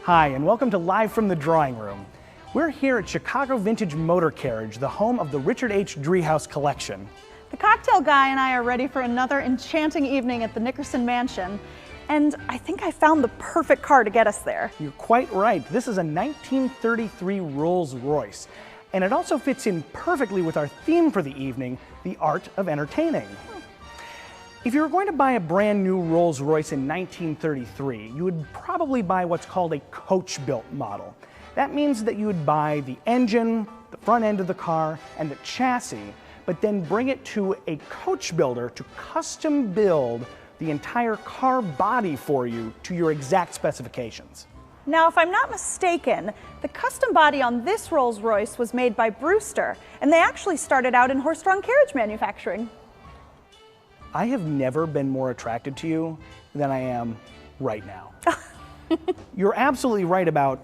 Hi, and welcome to Live from the Drawing Room. We're here at Chicago Vintage Motor Carriage, the home of the Richard H. Driehaus collection. The cocktail guy and I are ready for another enchanting evening at the Nickerson Mansion, and I think I found the perfect car to get us there. You're quite right. This is a 1933 Rolls Royce, and it also fits in perfectly with our theme for the evening, the art of entertaining. If you were going to buy a brand new Rolls Royce in 1933, you would probably buy what's called a coach-built model. That means that you would buy the engine, the front end of the car, and the chassis, but then bring it to a coach builder to custom build the entire car body for you to your exact specifications. Now, if I'm not mistaken, the custom body on this Rolls Royce was made by Brewster, and they actually started out in horse-drawn carriage manufacturing. I have never been more attracted to you than I am right now. You're absolutely right about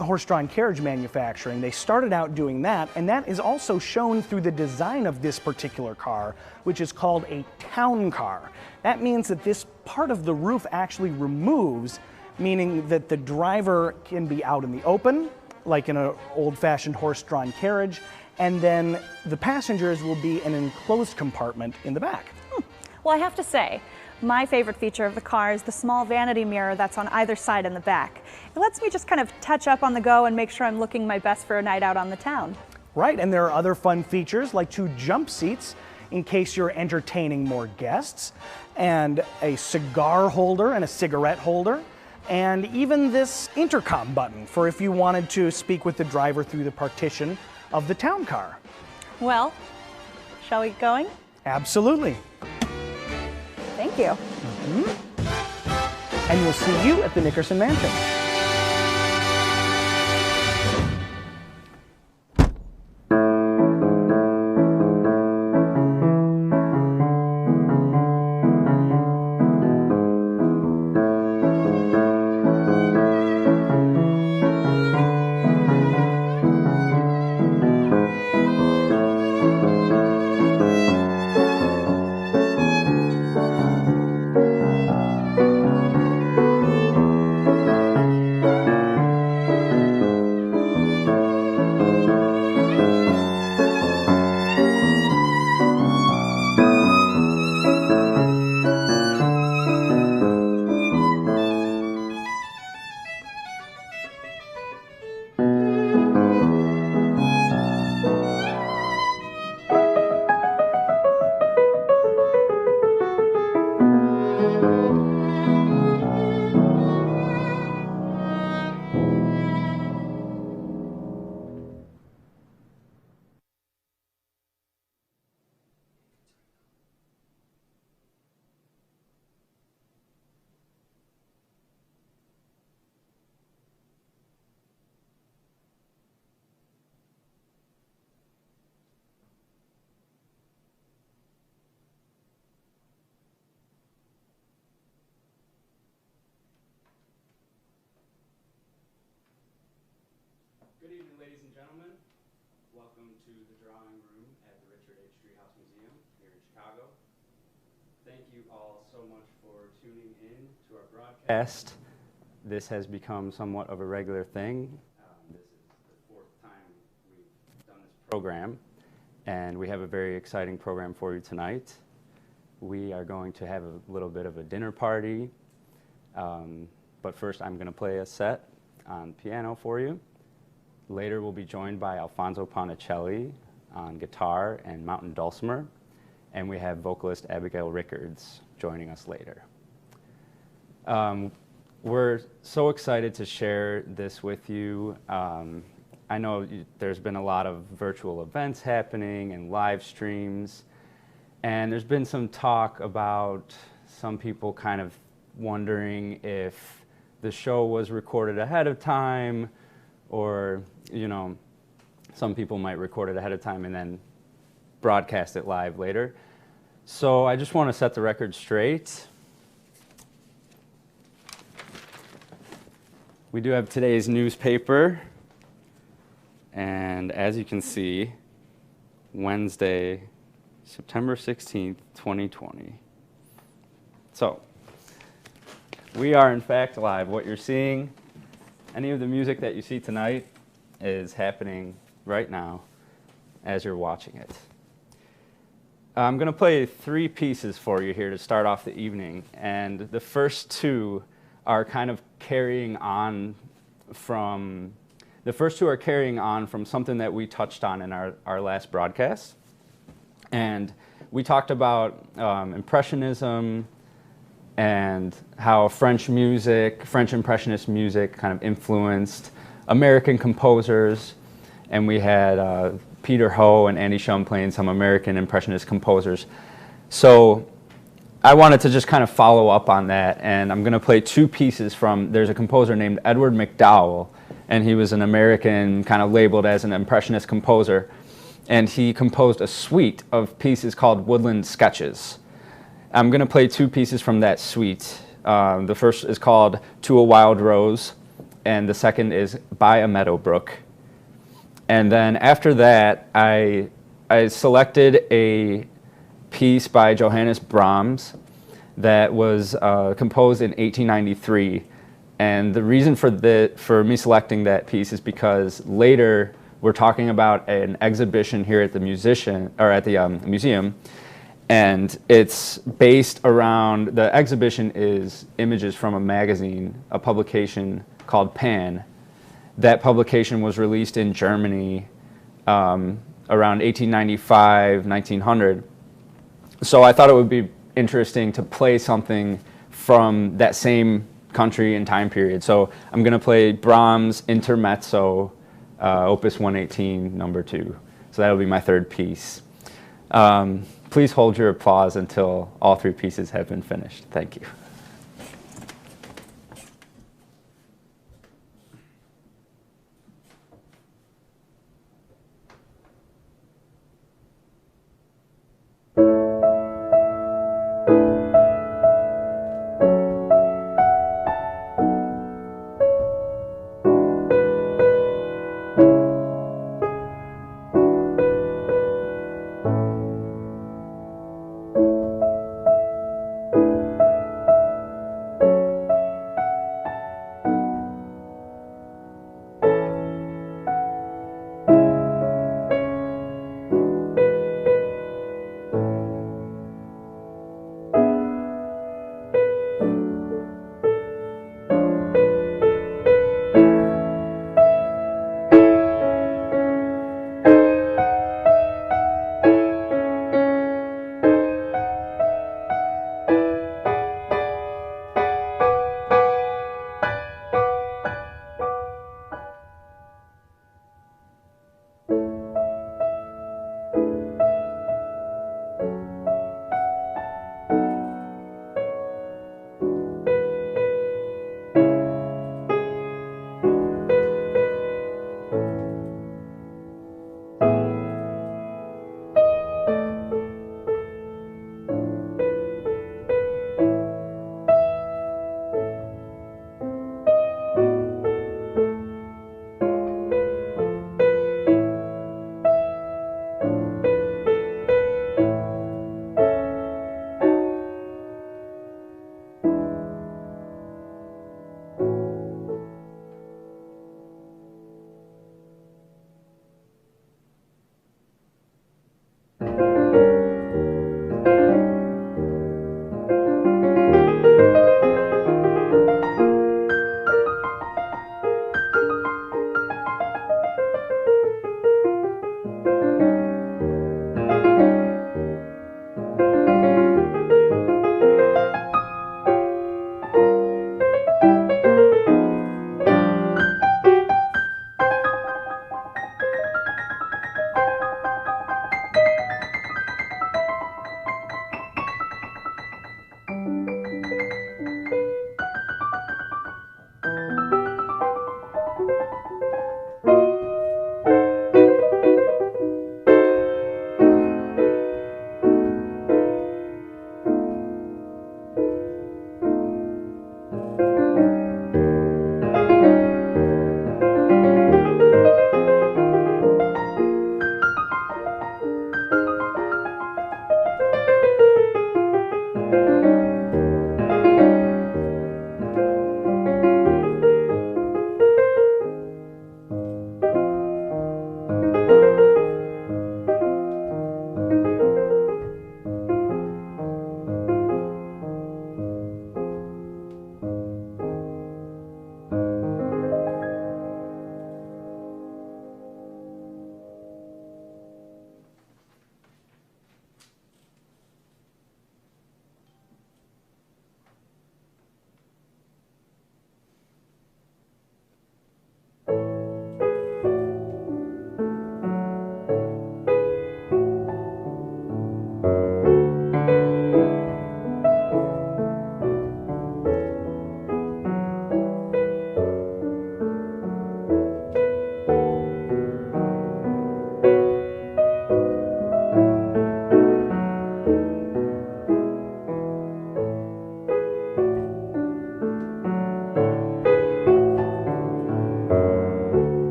horse-drawn carriage manufacturing. They started out doing that, and that is also shown through the design of this particular car, which is called a town car. That means that this part of the roof actually removes, meaning that the driver can be out in the open, like in an old-fashioned horse-drawn carriage, and then the passengers will be in an enclosed compartment in the back. Well, I have to say, my favorite feature of the car is the small vanity mirror that's on either side in the back. It lets me just kind of touch up on the go and make sure I'm looking my best for a night out on the town. Right, and there are other fun features like 2 jump seats in case you're entertaining more guests, and a cigar holder and a cigarette holder, and even this intercom button for if you wanted to speak with the driver through the partition of the town car. Well, shall we get going? Absolutely. Thank you. And we'll see you at the Nickerson Mansion. Good evening, ladies and gentlemen. Welcome to the drawing room at the Richard H. Driehaus Museum here in Chicago. Thank you all so much for tuning in to our broadcast. This has become somewhat of a regular thing. This is the 4th time we've done this program, and we have a very exciting program for you tonight. We are going to have a little bit of a dinner party, but first I'm going to play a set on piano for you. Later, we'll be joined by Alfonso Ponticelli on guitar and mountain dulcimer, and we have vocalist Abigail Riccards joining us later. We're so excited to share this with you. I know there's been a lot of virtual events happening and live streams, and there's been some talk about some people kind of wondering if the show was recorded ahead of time, or, you know, some people might record it ahead of time and then broadcast it live later. So I just want to set the record straight. We do have today's newspaper, and as you can see, Wednesday, September 16th, 2020. So, we are in fact live. What you're seeing, any of the music that you see tonight is happening right now as you're watching it. I'm going to play 3 pieces for you here to start off the evening, and the first 2 are kind of carrying on from something that we touched on in our last broadcast. And we talked about Impressionism and how French Impressionist music kind of influenced American composers. And we had Peter Ho and Andy Shum playing some American Impressionist composers. So I wanted to just kind of follow up on that, and I'm going to play 2 pieces there's a composer named Edward McDowell, and he was an American kind of labeled as an Impressionist composer, and he composed a suite of pieces called Woodland Sketches. I'm going to play 2 pieces from that suite. The first is called To a Wild Rose, and the second is By a Meadow Brook. And then after that, I selected a piece by Johannes Brahms that was composed in 1893. And the reason for me selecting that piece is because later we're talking about an exhibition here at the museum, and it's based around, the exhibition is images from a magazine, a publication called Pan. That publication was released in Germany around 1895, 1900. So I thought it would be interesting to play something from that same country and time period. So I'm going to play Brahms Intermezzo, Opus 118, number 2. So that'll be my 3rd piece. Please hold your applause until all 3 pieces have been finished. Thank you.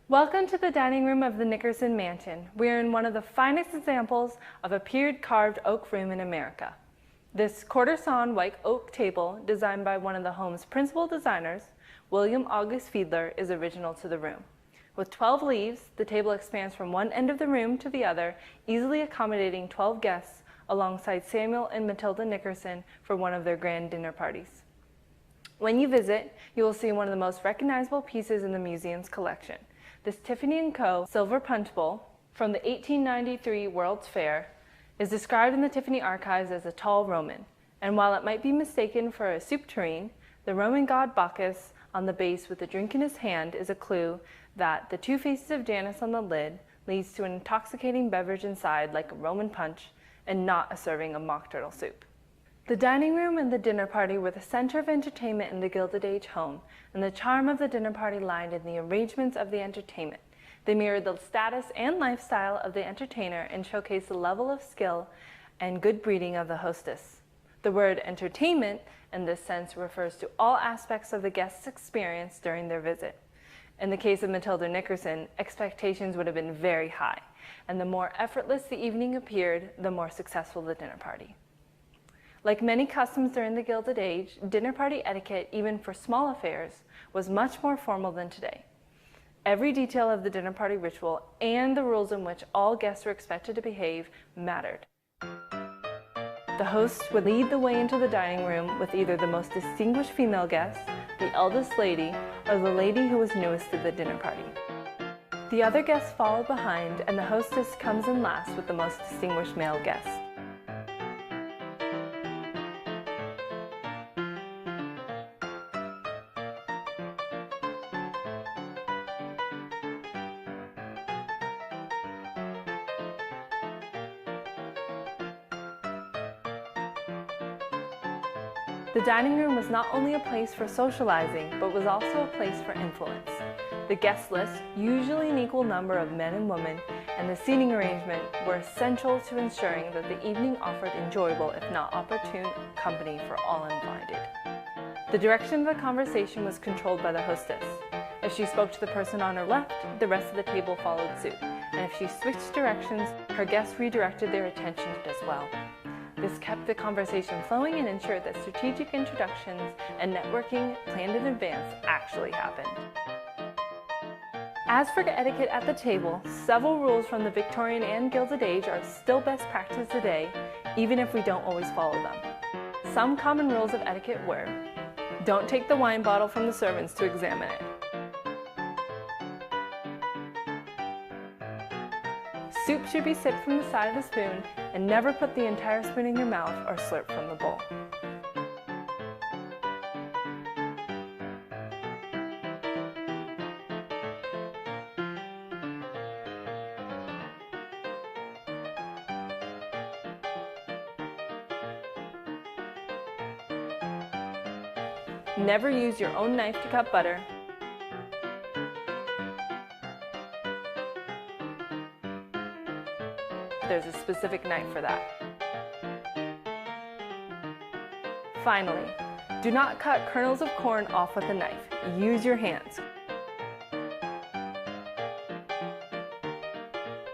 Welcome to the dining room of the Nickerson Mansion. We are in one of the finest examples of a period carved oak room in America. This quarter-sawn white oak table, designed by one of the home's principal designers, William August Fiedler, is original to the room. With 12 leaves, the table expands from one end of the room to the other, easily accommodating 12 guests alongside Samuel and Matilda Nickerson for one of their grand dinner parties. When you visit, you will see one of the most recognizable pieces in the museum's collection. This Tiffany & Co. silver punch bowl from the 1893 World's Fair is described in the Tiffany archives as a tall Roman, and while it might be mistaken for a soup tureen, the Roman god Bacchus on the base with a drink in his hand is a clue that the two faces of Janus on the lid leads to an intoxicating beverage inside like a Roman punch and not a serving of mock turtle soup. The dining room and the dinner party were the center of entertainment in the Gilded Age home, and the charm of the dinner party lied in the arrangements of the entertainment. They mirrored the status and lifestyle of the entertainer and showcased the level of skill and good breeding of the hostess. The word entertainment, in this sense, refers to all aspects of the guest's experience during their visit. In the case of Matilda Nickerson, expectations would have been very high, and the more effortless the evening appeared, the more successful the dinner party. Like many customs during the Gilded Age, dinner party etiquette, even for small affairs, was much more formal than today. Every detail of the dinner party ritual and the rules in which all guests were expected to behave mattered. The host would lead the way into the dining room with either the most distinguished female guest, the eldest lady, or the lady who was newest to the dinner party. The other guests follow behind, and the hostess comes in last with the most distinguished male guest. The dining room was not only a place for socializing, but was also a place for influence. The guest list, usually an equal number of men and women, and the seating arrangement were essential to ensuring that the evening offered enjoyable, if not opportune, company for all invited. The direction of the conversation was controlled by the hostess. If she spoke to the person on her left, the rest of the table followed suit, and if she switched directions, her guests redirected their attention as well. This kept the conversation flowing and ensured that strategic introductions and networking planned in advance actually happened. As for etiquette at the table, several rules from the Victorian and Gilded Age are still best practice today, even if we don't always follow them. Some common rules of etiquette were: don't take the wine bottle from the servants to examine it. Soup should be sipped from the side of the spoon, and never put the entire spoon in your mouth or slurp from the bowl. Never use your own knife to cut butter. There's a specific knife for that. Finally, do not cut kernels of corn off with a knife. Use your hands.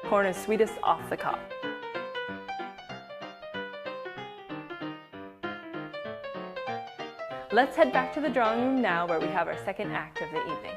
Corn is sweetest off the cob. Let's head back to the drawing room now, where we have our second act of the evening.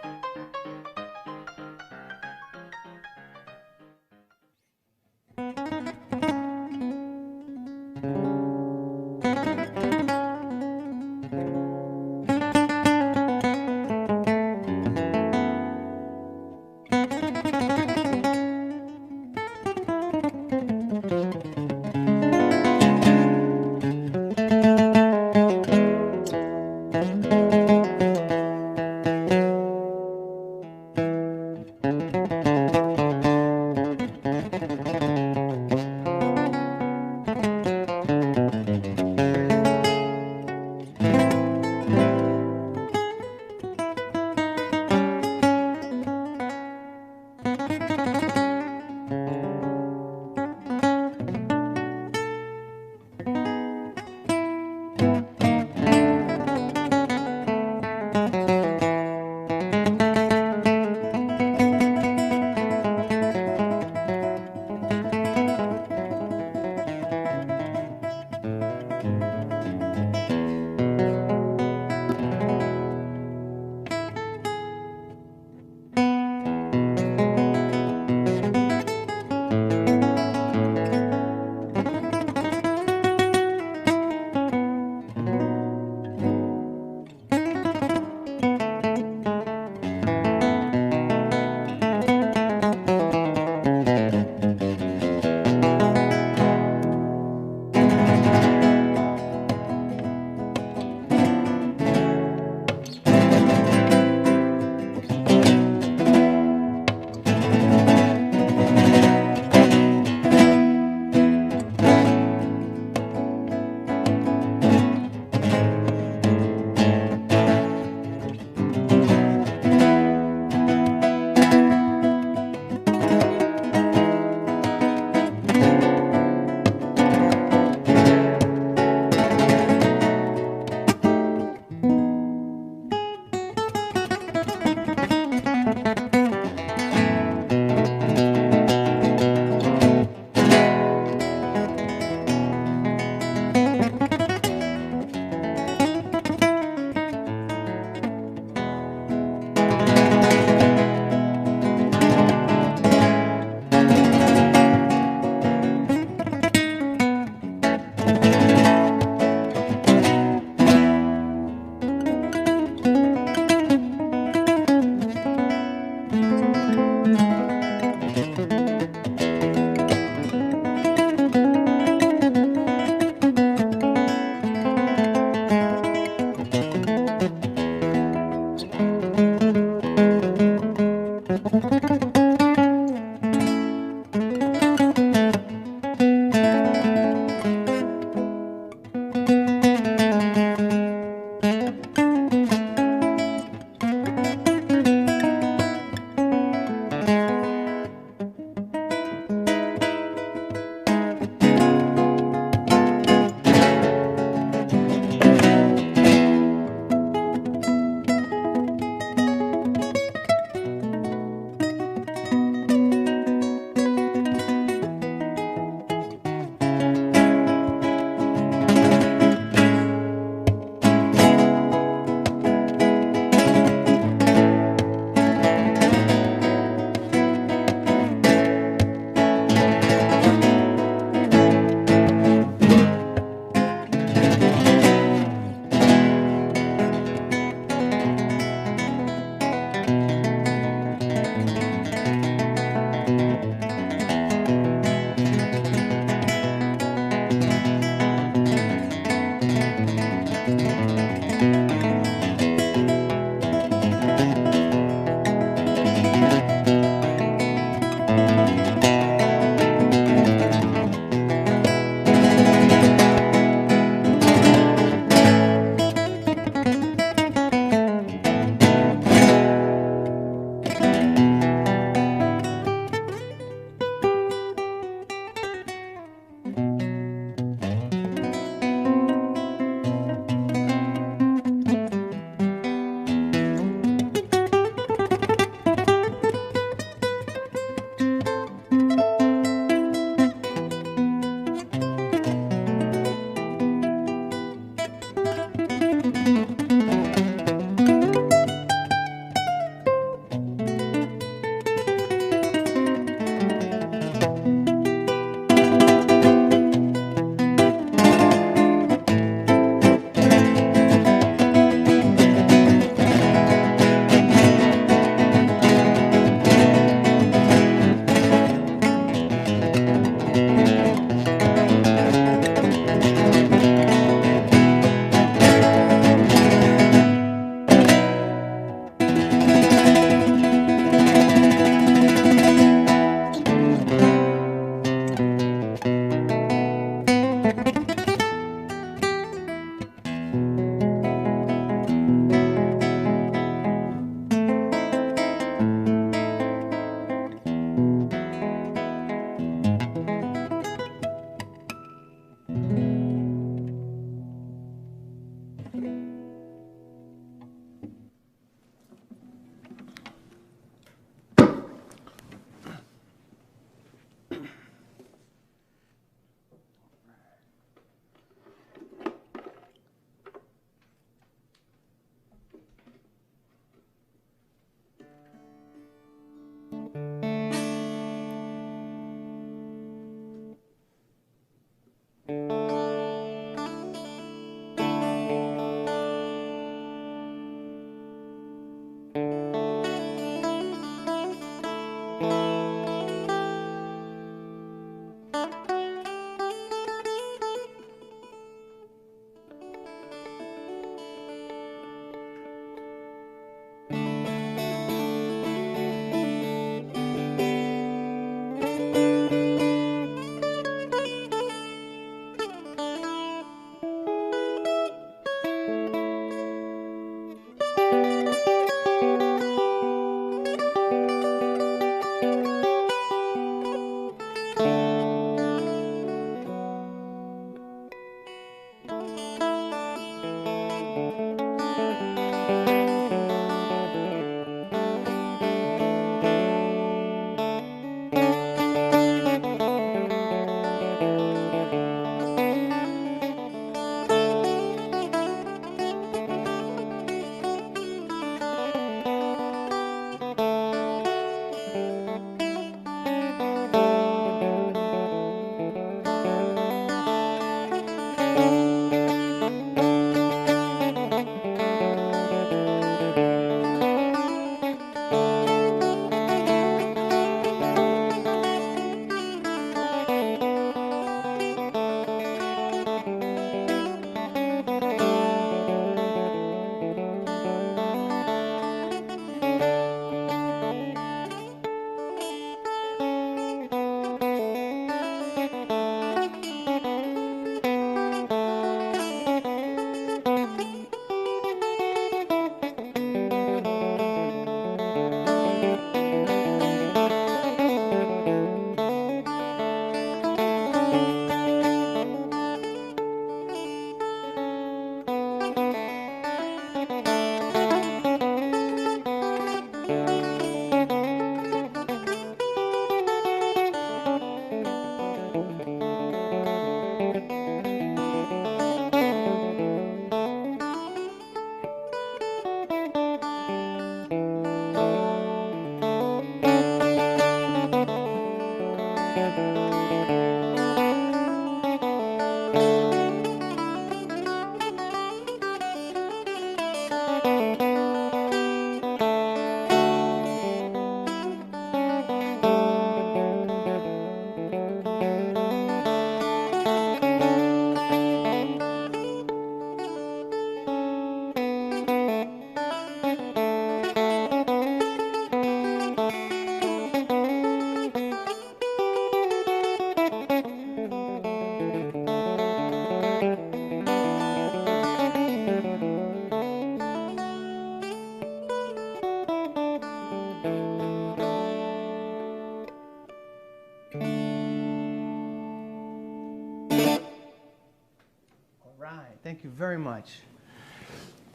Thank you very much.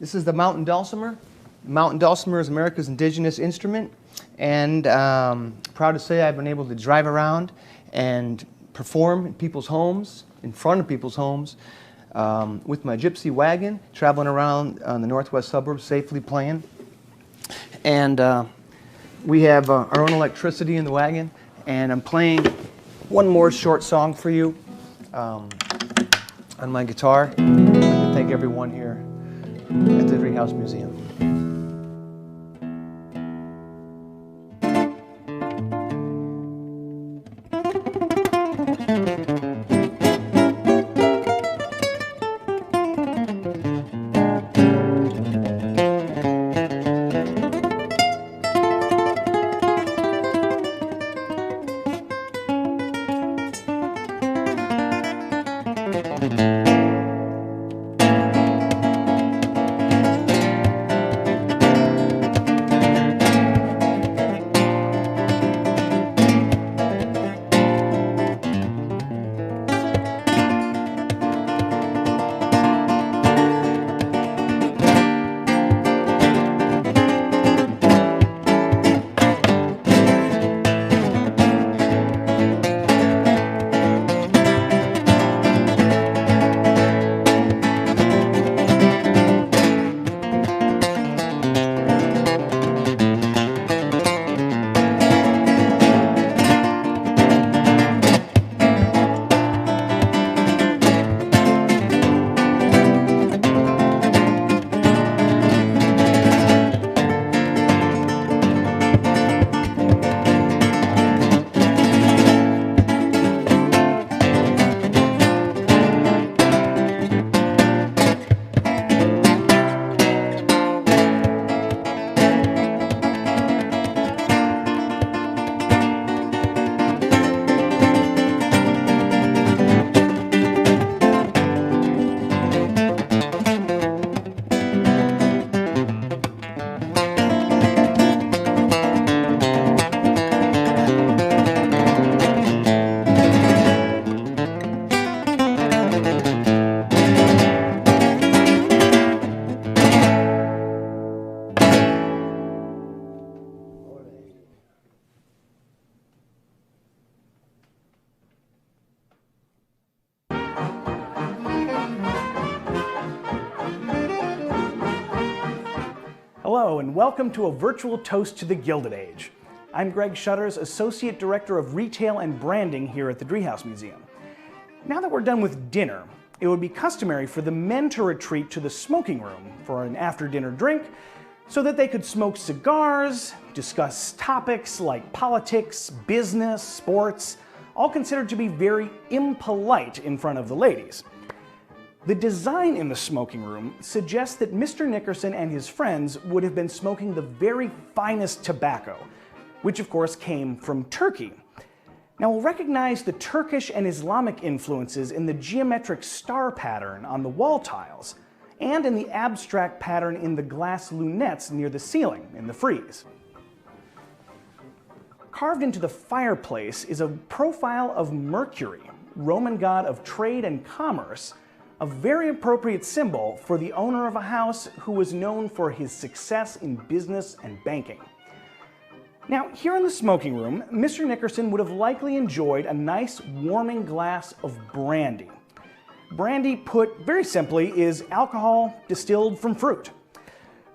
This is the mountain dulcimer. Mountain dulcimer is America's indigenous instrument, and proud to say I've been able to drive around and perform in people's homes, in front of people's homes, with my gypsy wagon, traveling around on the northwest suburbs safely playing. And we have our own electricity in the wagon, and I'm playing one more short song for you on my guitar. I'd like to thank everyone here at the Treehouse Museum. Hello and welcome to a virtual toast to the Gilded Age. I'm Greg Shutters, Associate Director of Retail and Branding here at the Treehouse Museum. Now that we're done with dinner, it would be customary for the men to retreat to the smoking room for an after-dinner drink so that they could smoke cigars, discuss topics like politics, business, sports, all considered to be very impolite in front of the ladies. The design in the smoking room suggests that Mr. Nickerson and his friends would have been smoking the very finest tobacco, which of course came from Turkey. Now we'll recognize the Turkish and Islamic influences in the geometric star pattern on the wall tiles, and in the abstract pattern in the glass lunettes near the ceiling in the frieze. Carved into the fireplace is a profile of Mercury, Roman god of trade and commerce, a very appropriate symbol for the owner of a house who was known for his success in business and banking. Now, here in the smoking room, Mr. Nickerson would have likely enjoyed a nice warming glass of brandy. Brandy, put very simply, is alcohol distilled from fruit.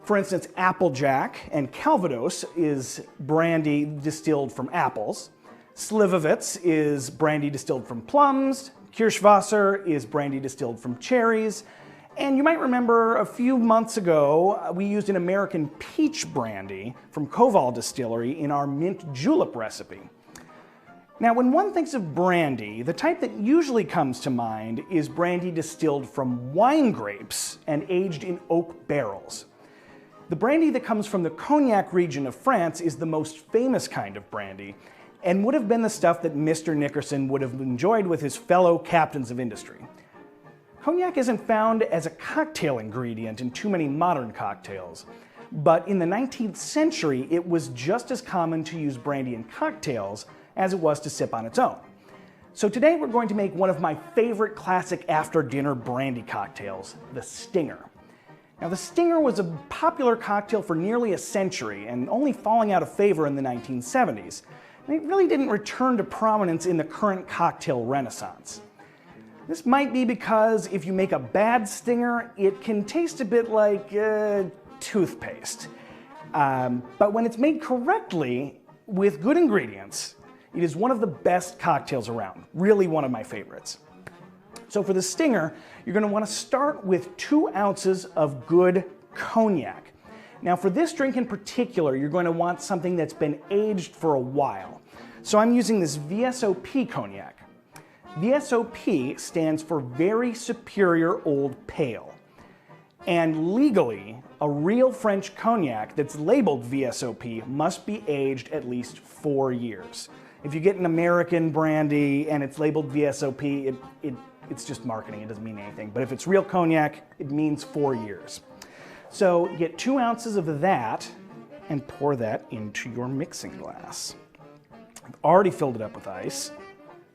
For instance, Applejack and Calvados is brandy distilled from apples. Slivovitz is brandy distilled from plums. Kirschwasser is brandy distilled from cherries. And you might remember a few months ago, we used an American peach brandy from Koval Distillery in our mint julep recipe. Now, when one thinks of brandy, the type that usually comes to mind is brandy distilled from wine grapes and aged in oak barrels. The brandy that comes from the Cognac region of France is the most famous kind of brandy, and would have been the stuff that Mr. Nickerson would have enjoyed with his fellow captains of industry. Cognac isn't found as a cocktail ingredient in too many modern cocktails, but in the 19th century it was just as common to use brandy in cocktails as it was to sip on its own. So today we're going to make one of my favorite classic after-dinner brandy cocktails, the Stinger. Now the Stinger was a popular cocktail for nearly a century and only falling out of favor in the 1970s. And it really didn't return to prominence in the current cocktail renaissance. This might be because if you make a bad Stinger, it can taste a bit like toothpaste. But when it's made correctly, with good ingredients, it is one of the best cocktails around, really one of my favorites. So for the Stinger, you're going to want to start with 2 ounces of good cognac. Now for this drink in particular, you're going to want something that's been aged for a while. So I'm using this VSOP cognac. VSOP stands for Very Superior Old Pale. And legally, a real French cognac that's labeled VSOP must be aged at least 4 years. If you get an American brandy and it's labeled VSOP, it's just marketing, it doesn't mean anything. But if it's real cognac, it means 4 years. So get 2 ounces of that and pour that into your mixing glass. I've already filled it up with ice,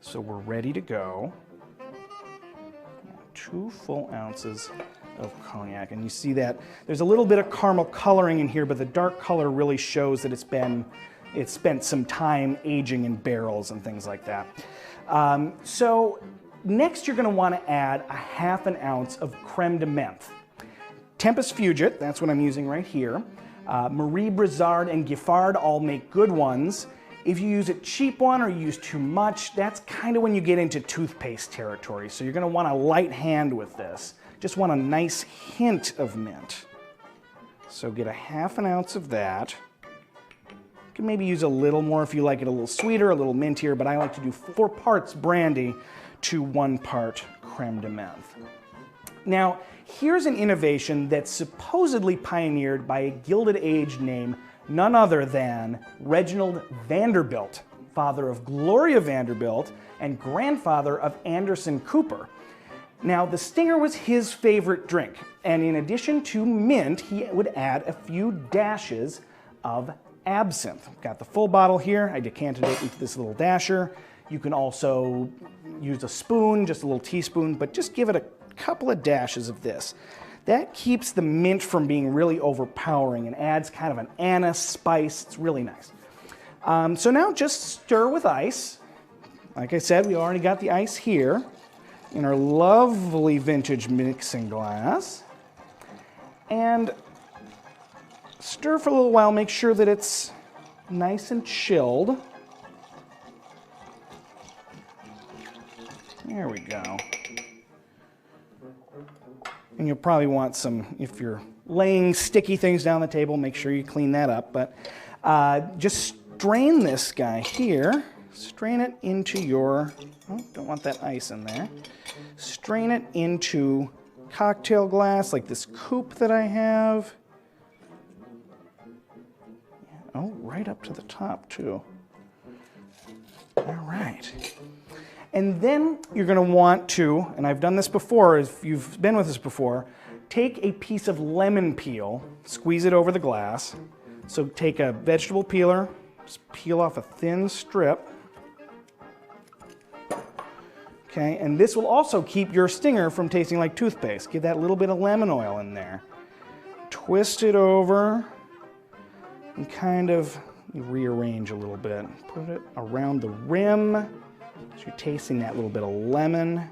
so we're ready to go. 2 full ounces of cognac, and you see that there's a little bit of caramel coloring in here, but the dark color really shows that it's spent some time aging in barrels and things like that. So next you're going to want to add a 1/2 ounce of creme de menthe. Tempus Fugit, that's what I'm using right here. Marie Brizard and Giffard all make good ones. If you use a cheap one or you use too much, that's kind of when you get into toothpaste territory. So you're going to want a light hand with this. Just want a nice hint of mint. So get a 1/2 ounce of that. You can maybe use a little more if you like it a little sweeter, a little mintier, but I like to do 4 parts brandy to 1 part creme de menthe. Now, here's an innovation that's supposedly pioneered by a Gilded Age named none other than Reginald Vanderbilt, father of Gloria Vanderbilt and grandfather of Anderson Cooper. Now, the Stinger was his favorite drink, and in addition to mint, he would add a few dashes of absinthe. Got the full bottle here. I decanted it into this little dasher. You can also use a spoon, just a little teaspoon, but just give it a couple of dashes of this. That keeps the mint from being really overpowering and adds kind of an anise spice. It's really nice. So now just stir with ice. Like I said, we already got the ice here in our lovely vintage mixing glass. And stir for a little while, make sure that it's nice and chilled. There we go. And you'll probably want some, if you're laying sticky things down the table, make sure you clean that up. But just strain this guy here. Strain it into your, oh, don't want that ice in there. Strain it into cocktail glass like this coupe that I have. Oh, right up to the top too. All right. And then you're going to want to, and I've done this before, if you've been with us before, take a piece of lemon peel, squeeze it over the glass. So take a vegetable peeler, just peel off a thin strip. Okay, and this will also keep your Stinger from tasting like toothpaste. Give that little bit of lemon oil in there. Twist it over and kind of rearrange a little bit. Put it around the rim. So you're tasting that little bit of lemon.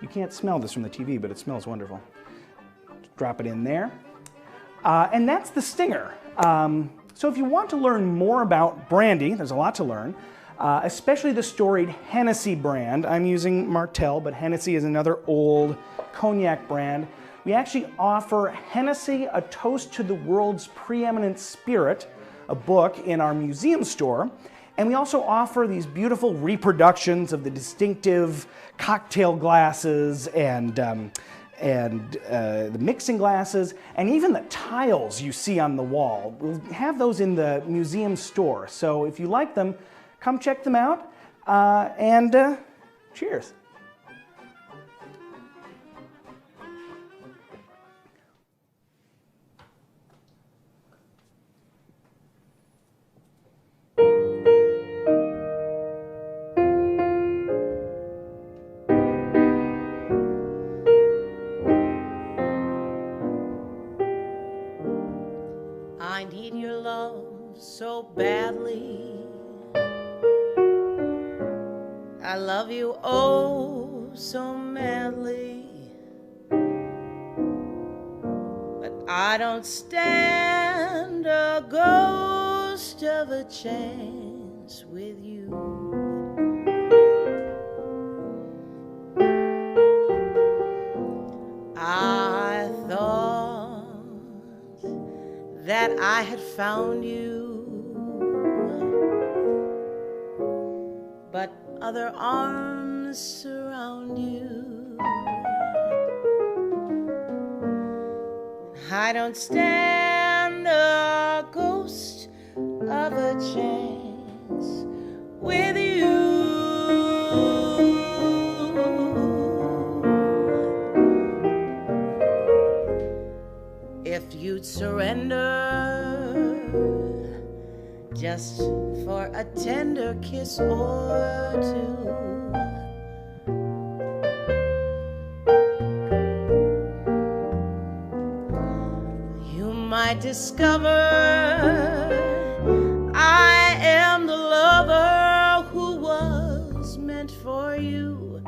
You can't smell this from the TV, but it smells wonderful. Drop it in there. And that's the Stinger. So if you want to learn more about brandy, there's a lot to learn, especially the storied Hennessy brand. I'm using Martell, but Hennessy is another old cognac brand. We actually offer Hennessy, A Toast to the World's Preeminent Spirit, a book in our museum store. And we also offer these beautiful reproductions of the distinctive cocktail glasses and the mixing glasses, and even the tiles you see on the wall. We'll have those in the museum store. So if you like them, come check them out, and cheers. I need your love so badly. I love you oh so madly. But I don't stand a ghost of a chance with you. I thought that I had found you, but other arms surround you. I don't stand a ghost of a chance with you. If you'd surrender just for a tender kiss or two, you might discover I am the lover who was meant for you.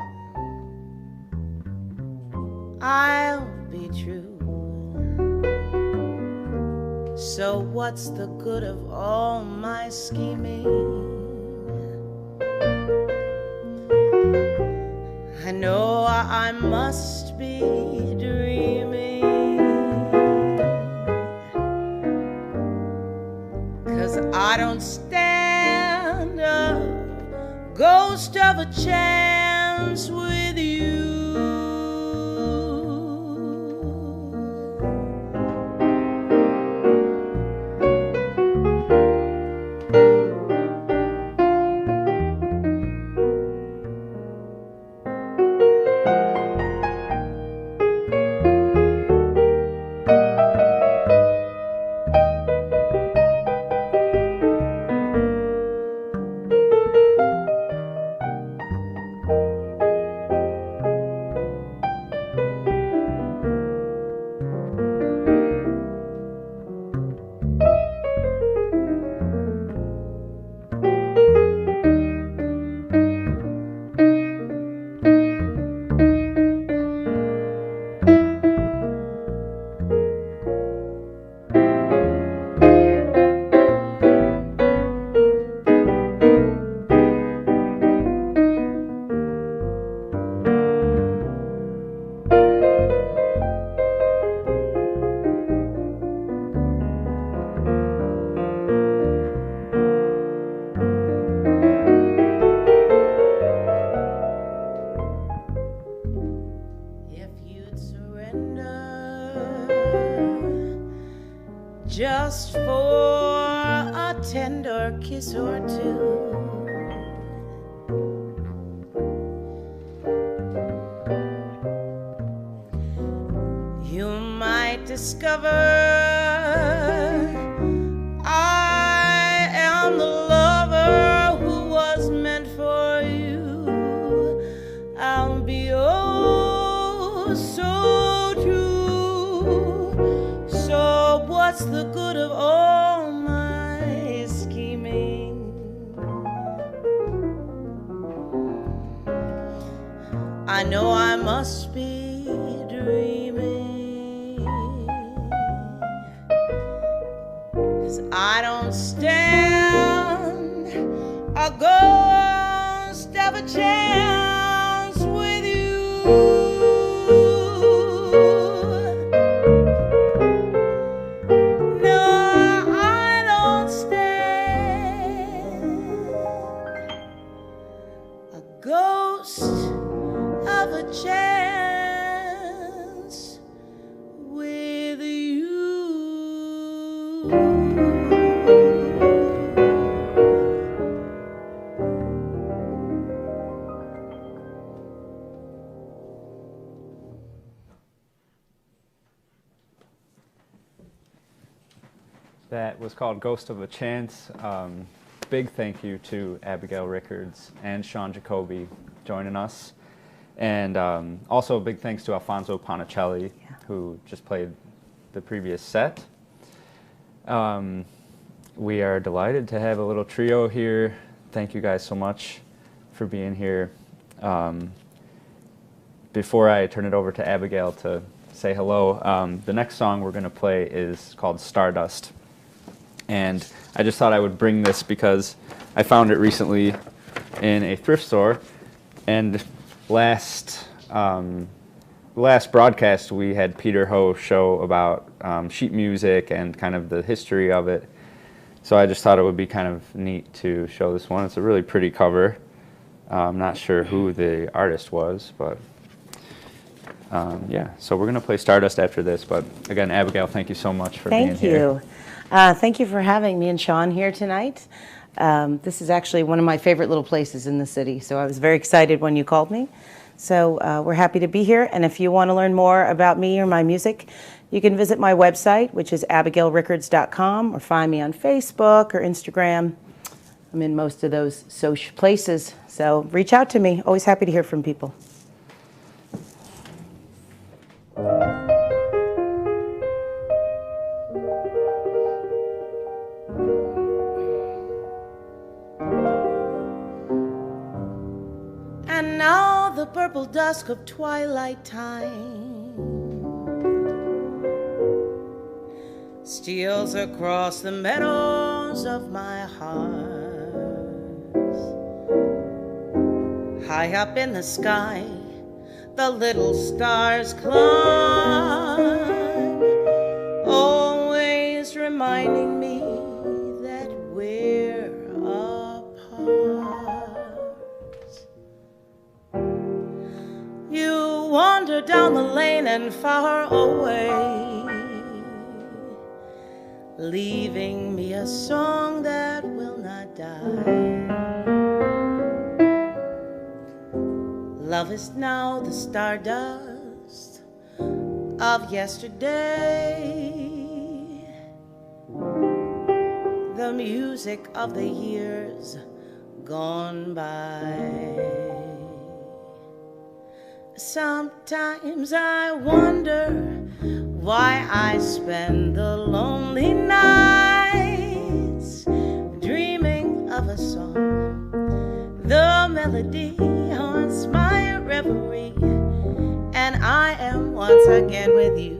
I'll be true. So what's the good of all my scheming? I know I must be dreaming, 'cause I don't stand a ghost of a chance with you. Just for a tender kiss or two, you might discover I am the lover who was meant for you. I'll be oh so true. So what's the good of all my scheming? I know I must be dreaming, 'cause I don't stand a ghost of a chance with you. No, I don't stand a ghost of a chance with you. That was called Ghost of a Chance. Big thank you to Abigail Riccards and Sean Jacobi joining us. And also a big thanks to Alfonso Ponticelli, who just played the previous set. We are delighted to have a little trio here. Thank you guys so much for being here. Before I turn it over to Abigail to say hello, the next song we're going to play is called Stardust. And I just thought I would bring this because I found it recently in a thrift store. And last broadcast we had Peter Ho show about sheet music and kind of the history of it. So I just thought it would be kind of neat to show this one. It's a really pretty cover. I'm not sure who the artist was, but yeah. So we're going to play Stardust after this. But again, Abigail, thank you so much for being here. Thank you. Thank you for having me and Sean here tonight. This is actually one of my favorite little places in the city, so I was very excited when you called me. So we're happy to be here, and if you want to learn more about me or my music, you can visit my website, which is abigailrickards.com, or find me on Facebook or Instagram. I'm in most of those social places, so reach out to me. Always happy to hear from people. And now the purple dusk of twilight time steals across the meadows of my heart. High up in the sky, the little stars climb, always reminding me that we're apart. You wander down the lane and far away, leaving me a song that will not die. Love is now the stardust of yesterday, the music of the years gone by. Sometimes I wonder why I spend the lonely nights dreaming of a song. The melody haunts my reverie, and I am once again with you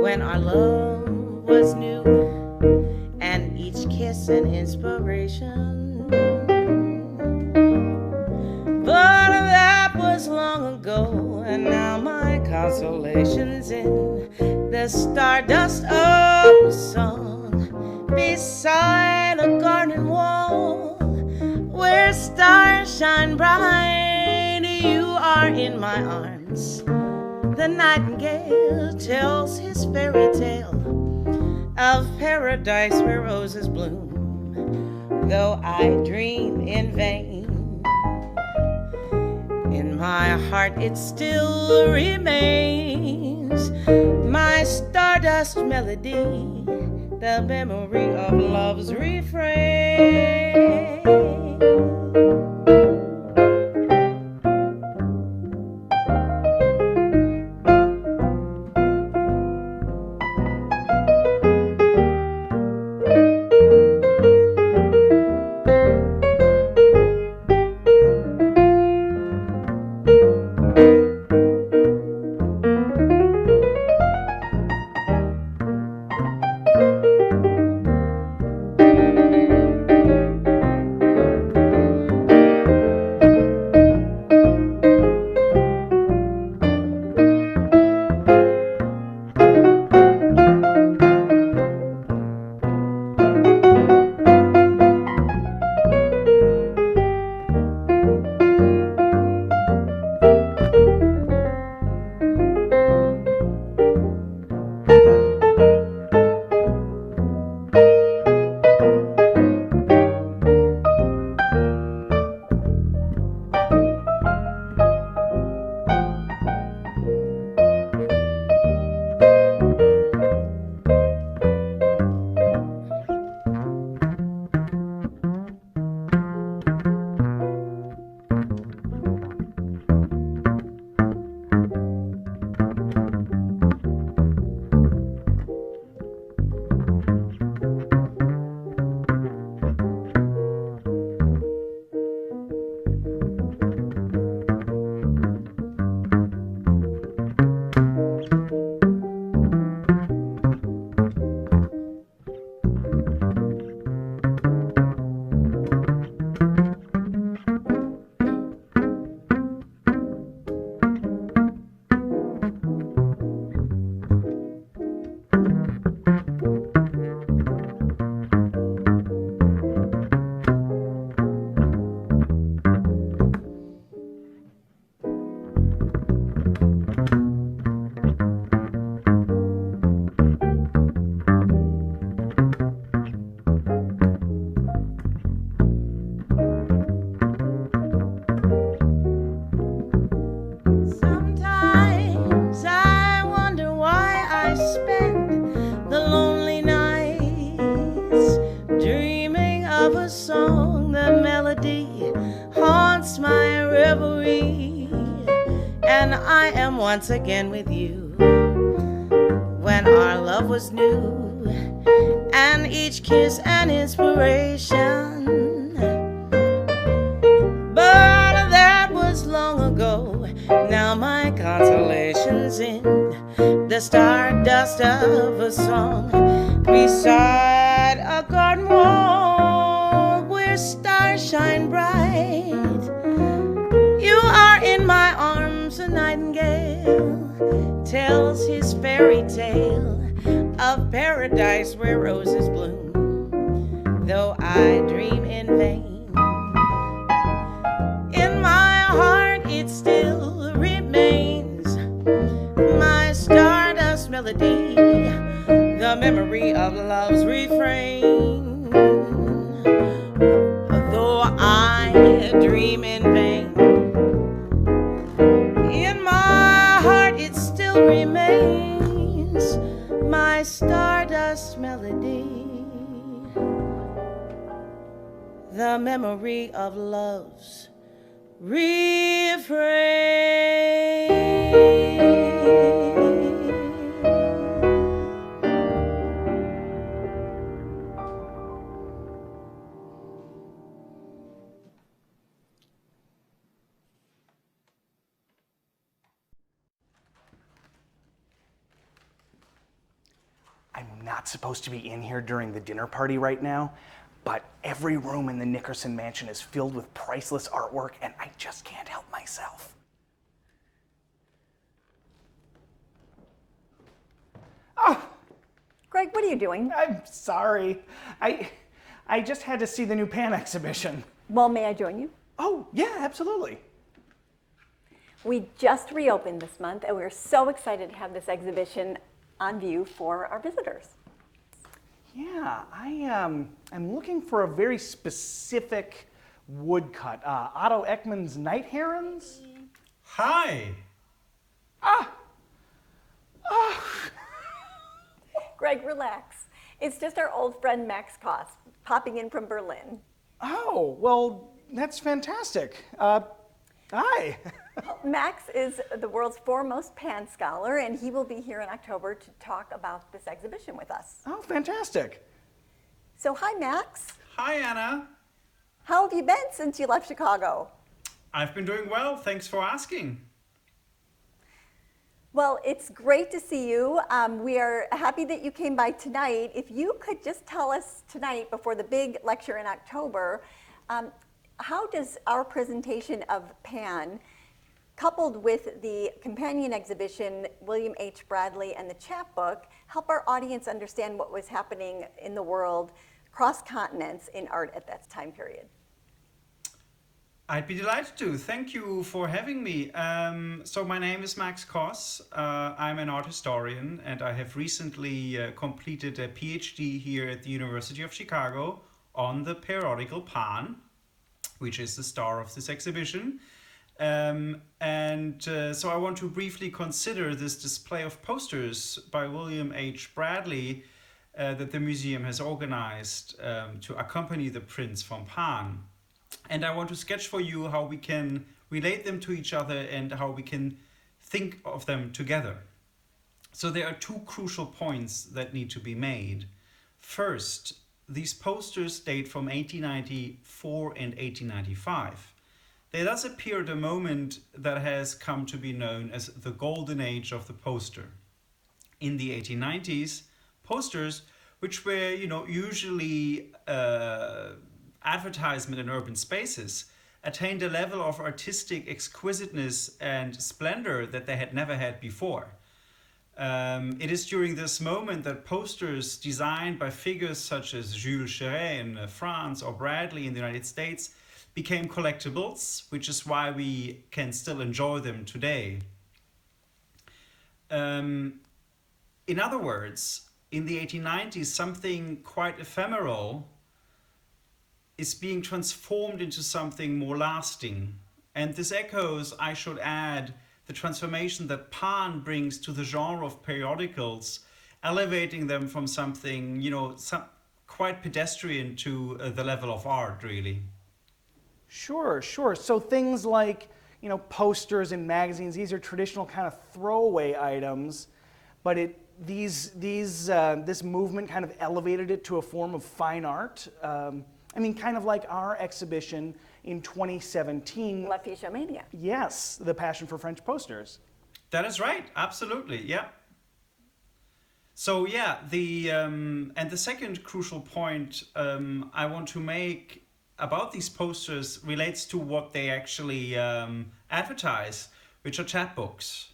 when our love was new and each kiss an inspiration. But that was long ago, and now my consolation's in the stardust of a song beside a garden wall where stars shine bright. You are in my arms. The nightingale tells his fairy tale of paradise where roses bloom, though I dream in vain. In my heart it still remains my stardust melody, the memory of love's refrain. reverie, and I am once again with you. When our love was new, and each kiss an inspiration. But that was long ago. Now my consolation's in the stardust of a song beside a garden wall where stars shine bright. You are in my arms, a nightingale tells his fairy tale of paradise where roses bloom, though I dream in vain. In my heart it still remains my stardust melody, the memory of love's refrain, though I dream in vain. In my heart it still remains my stardust melody, the memory of love's refrain. I'm not supposed to be in here during the dinner party right now, but every room in the Nickerson Mansion is filled with priceless artwork, and I just can't help myself. Oh, Greg, what are you doing? I'm sorry. I just had to see the new Pan exhibition. Well, may I join you? Oh, yeah, absolutely. We just reopened this month, and we're so excited to have this exhibition on view for our visitors. Yeah, I'm looking for a very specific woodcut. Otto Ekman's Night Herons? Hi. Greg, relax. It's just our old friend Max Koss popping in from Berlin. Oh, well, that's fantastic. Hi. Max is the world's foremost Pan scholar, and he will be here in October to talk about this exhibition with us. Oh, fantastic. So, hi, Max. Hi, Anna. How have you been since you left Chicago? I've been doing well. Thanks for asking. Well, it's great to see you. We are happy that you came by tonight. If you could just tell us tonight, before the big lecture in October, how does our presentation of Pan, coupled with the companion exhibition, William H. Bradley, and the chapbook, help our audience understand what was happening in the world, cross continents, in art at that time period? I'd be delighted to. Thank you for having me. So my name is Max Koss. I'm an art historian, and I have recently completed a PhD here at the University of Chicago on the periodical Pan, which is the star of this exhibition. So I want to briefly consider this display of posters by William H. Bradley that the museum has organized to accompany the prints from Pan. And I want to sketch for you how we can relate them to each other and how we can think of them together. So there are two crucial points that need to be made. First, these posters date from 1894 and 1895. They thus appear at a moment that has come to be known as the golden age of the poster. In the 1890s, posters, which were usually advertisement in urban spaces, attained a level of artistic exquisiteness and splendor that they had never had before. It is during this moment that posters designed by figures such as Jules Chéret in France or Bradley in the United States became collectibles, which is why we can still enjoy them today. In other words, in the 1890s, something quite ephemeral is being transformed into something more lasting. And this echoes, I should add, the transformation that Pan brings to the genre of periodicals, elevating them from something, quite pedestrian to the level of art, really. Sure, sure. So things like, posters in magazines, these are traditional kind of throwaway items, but this movement kind of elevated it to a form of fine art. Kind of like our exhibition in 2017. La Fichomania. Yes, the Passion for French Posters. That is right, absolutely, yeah. So yeah, and the second crucial point I want to make about these posters relates to what they actually advertise, which are chapbooks.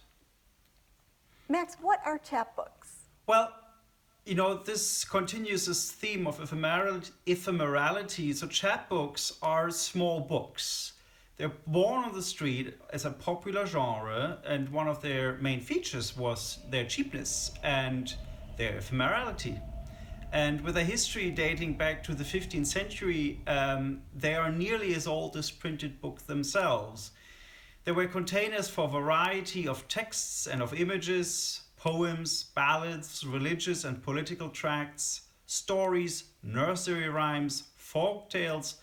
Max, what are chapbooks? Well, this continues this theme of ephemerality. So chapbooks are small books. They're born on the street as a popular genre, and one of their main features was their cheapness and their ephemerality. And with a history dating back to the 15th century, they are nearly as old as printed books themselves. They were containers for a variety of texts and of images, poems, ballads, religious and political tracts, stories, nursery rhymes, folk tales,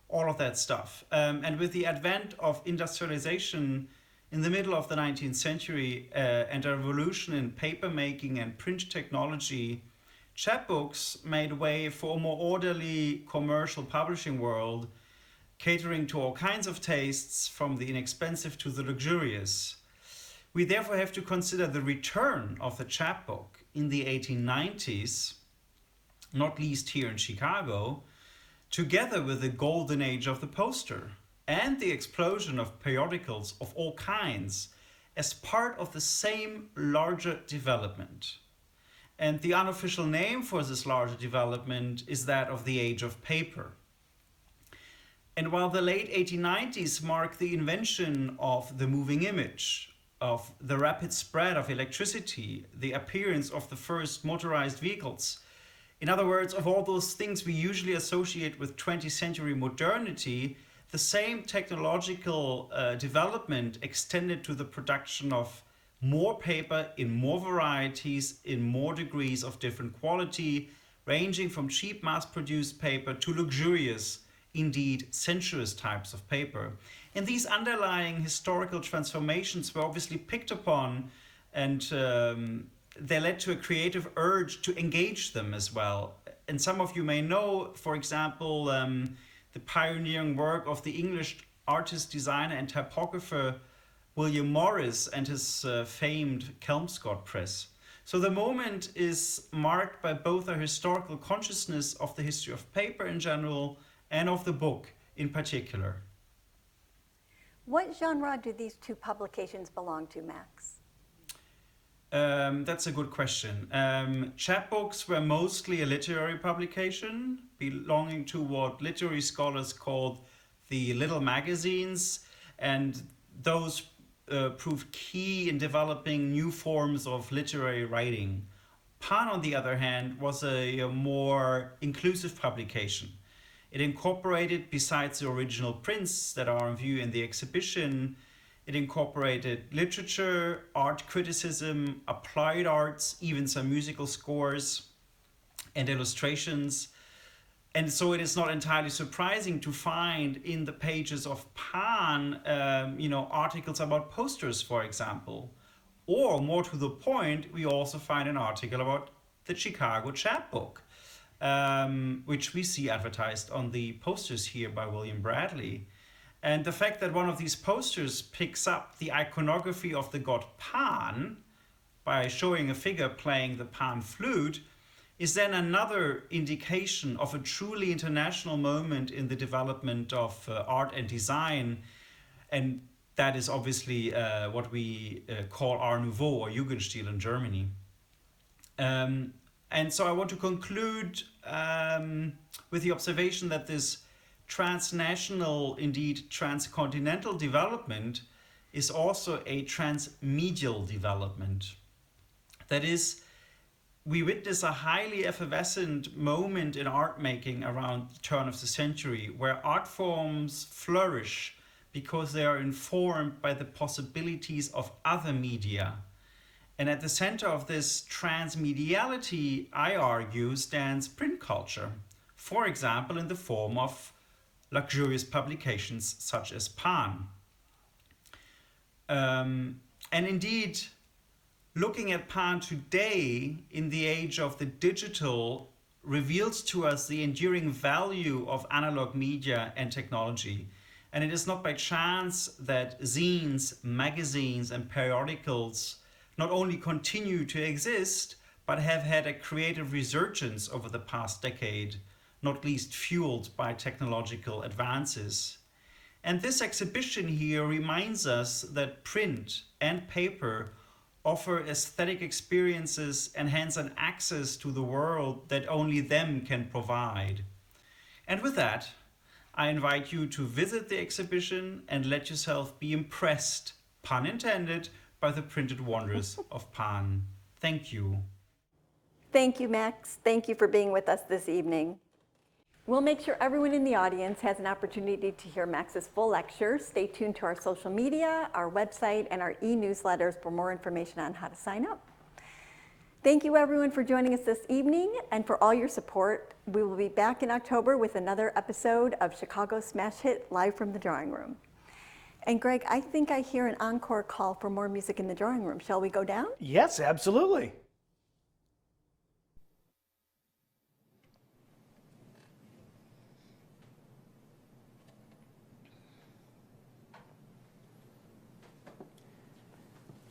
all of that stuff. And with the advent of industrialization in the middle of the 19th century and a revolution in papermaking and print technology, chapbooks made way for a more orderly commercial publishing world, catering to all kinds of tastes, from the inexpensive to the luxurious. We therefore have to consider the return of the chapbook in the 1890s, not least here in Chicago, together with the golden age of the poster and the explosion of periodicals of all kinds as part of the same larger development. And the unofficial name for this larger development is that of the age of paper. And while the late 1890s marked the invention of the moving image, of the rapid spread of electricity, the appearance of the first motorized vehicles, in other words, of all those things we usually associate with 20th century modernity, the same technological development extended to the production of more paper in more varieties, in more degrees of different quality, ranging from cheap mass-produced paper to luxurious, indeed sensuous types of paper. And these underlying historical transformations were obviously picked upon, and they led to a creative urge to engage them as well. And some of you may know, for example, the pioneering work of the English artist, designer and typographer William Morris and his famed Kelmscott press. So the moment is marked by both a historical consciousness of the history of paper in general and of the book in particular. What genre do these two publications belong to, Max? That's a good question. Chapbooks were mostly a literary publication belonging to what literary scholars called the little magazines, and those proved key in developing new forms of literary writing. Pan, on the other hand, was a more inclusive publication. It incorporated, besides the original prints that are on view in the exhibition, it incorporated literature, art criticism, applied arts, even some musical scores and illustrations. And so it is not entirely surprising to find in the pages of Pan, articles about posters, for example. Or more to the point, we also find an article about the Chicago chapbook, which we see advertised on the posters here by William Bradley. And the fact that one of these posters picks up the iconography of the god Pan by showing a figure playing the pan flute is then another indication of a truly international moment in the development of art and design. And that is obviously what we call Art Nouveau or Jugendstil in Germany. And so I want to conclude with the observation that this transnational, indeed transcontinental development is also a transmedial development. That is, we witness a highly effervescent moment in art making around the turn of the century, where art forms flourish because they are informed by the possibilities of other media. And at the center of this transmediality, I argue, stands print culture, for example, in the form of luxurious publications such as Pan. And indeed, looking at Pan today in the age of the digital reveals to us the enduring value of analog media and technology. And it is not by chance that zines, magazines, and periodicals not only continue to exist, but have had a creative resurgence over the past decade, not least fueled by technological advances. And this exhibition here reminds us that print and paper offer aesthetic experiences and hence an access to the world that only them can provide. And with that, I invite you to visit the exhibition and let yourself be impressed, pun intended, by the printed wonders of Pan. Thank you. Thank you, Max. Thank you for being with us this evening. We'll make sure everyone in the audience has an opportunity to hear Max's full lecture. Stay tuned to our social media, our website, and our e-newsletters for more information on how to sign up. Thank you, everyone, for joining us this evening and for all your support. We will be back in October with another episode of Chicago Smash Hit Live from the Drawing Room. And Greg, I think I hear an encore call for more music in the drawing room. Shall we go down? Yes, absolutely.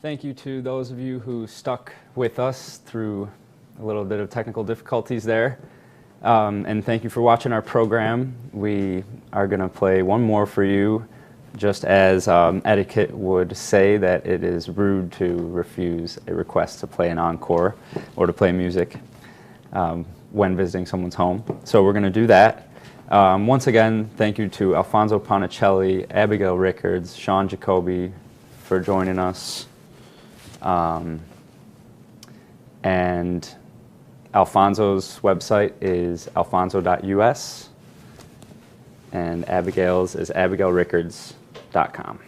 Thank you to those of you who stuck with us through a little bit of technical difficulties there. And thank you for watching our program. We are going to play one more for you, just as etiquette would say that it is rude to refuse a request to play an encore or to play music when visiting someone's home. So we're going to do that. Once again, thank you to Alfonso Ponticelli, Abigail Riccards, Sean Jacobi for joining us. And Alfonso's website is alfonso.us, and Abigail's is abigailrickards.com.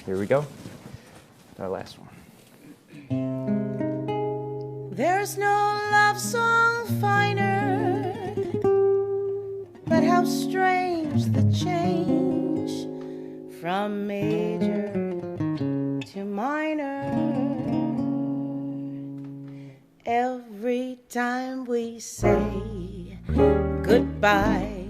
Here we go, our last one. There's no love song finer, but how strange the change from major to minor. Every time we say goodbye,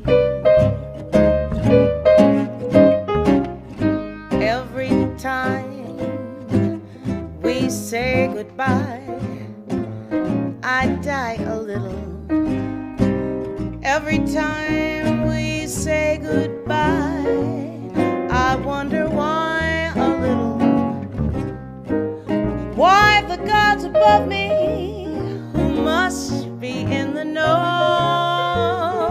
every time we say goodbye, I die a little. Every time we say goodbye, I wonder why a little. Why the gods above me, who must be in the know,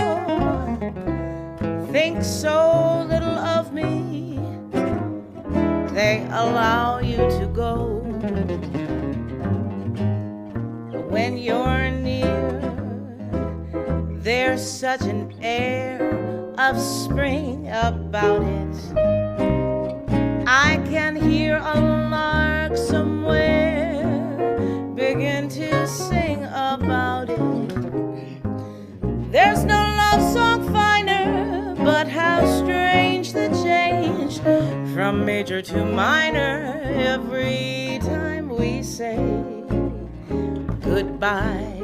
think so little of me, they allow you to go. When you're near, there's such an air of spring about it. I can hear a lark somewhere begin to sing about it. There's no love song finer, but how strange the change from major to minor every time we say goodbye.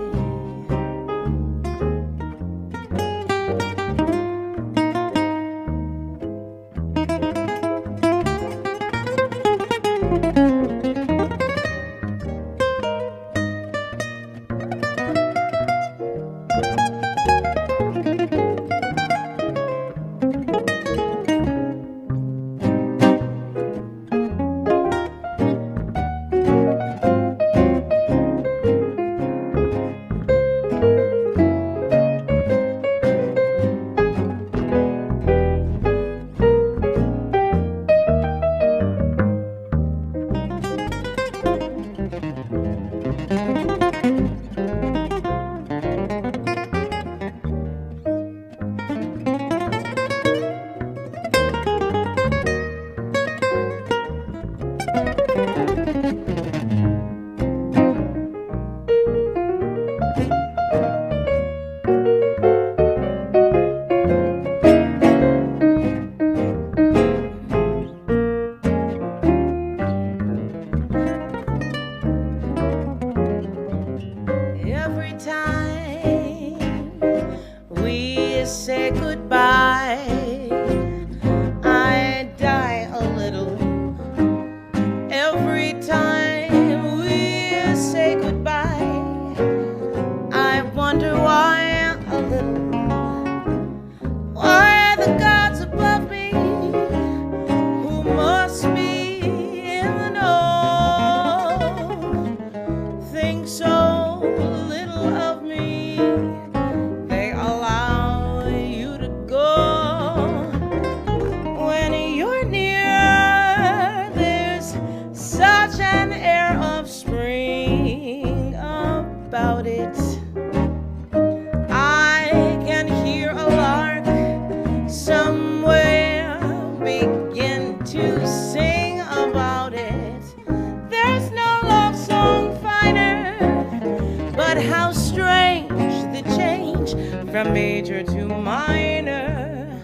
from major to minor,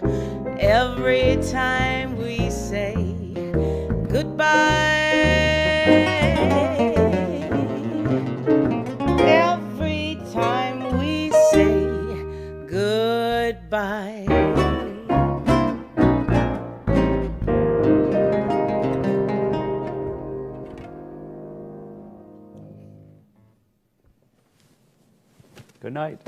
every time we say goodbye. Every time we say goodbye. Good night.